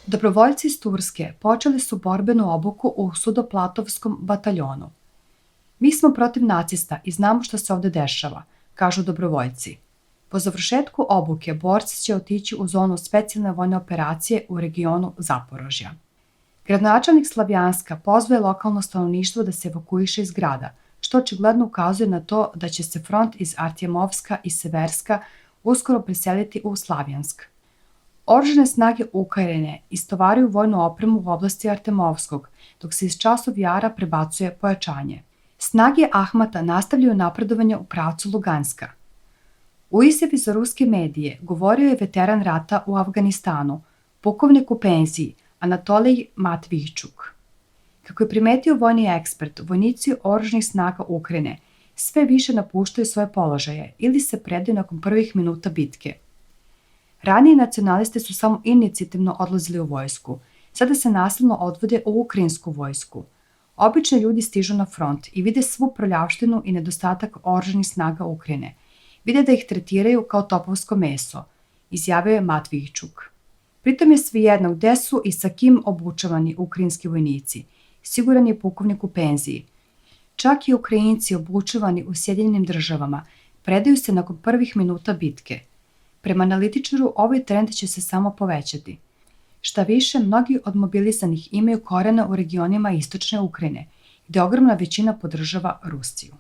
Dobrovoljci iz Turske počeli su borbenu obuku u Sudoplatovskom bataljonu. Mi smo protiv nacista i znamo šta se ovde dešava, kažu dobrovoljci. Po završetku obuke borci će otići u zonu specijalne vojne operacije u regionu Zaporožja. Gradonačelnik Slavjanska pozvao je lokalno stanovništvo da se evakuiše iz grada, što očigledno ukazuje na to da će se front iz Artjemovska i Severska uskoro preseliti u Slavjansk. Oružane snage Ukrajine istovaruju vojnu opremu u oblasti Artemovskog, dok se iz Časov Jara prebacuje pojačanje. Snage Ahmata nastavljaju napredovanje u pravcu Luganska. U izjavi za ruske medije govorio je veteran rata u Afganistanu, pukovnik u penziji Anatolij Matvijčuk. Kako je primetio vojni ekspert, vojnici oružanih snaga Ukrajine sve više napuštaju svoje položaje ili se predaju nakon prvih minuta bitke. Ranije nacionalisti su samo inicijativno odlazili u vojsku, sada se nasilno odvode u ukrajinsku vojsku. Obični ljudi stižu na front i vide svu prljavštinu i nedostatak oružanih snaga Ukrajine. Vide da ih tretiraju kao topovsko meso, izjavio je Matvijčuk. Pritom je svejedno gde su i sa kim obučavani ukrajinski vojnici, siguran je pukovnik u penziji. Čak i Ukrajinci obučavani u Sjedinjenim državama predaju se nakon prvih minuta bitke. Prema analitičaru, ovaj trend će se samo povećati. Šta više, mnogi od mobilisanih imaju korena u regionima istočne Ukrajine, gde ogromna većina podržava Rusiju.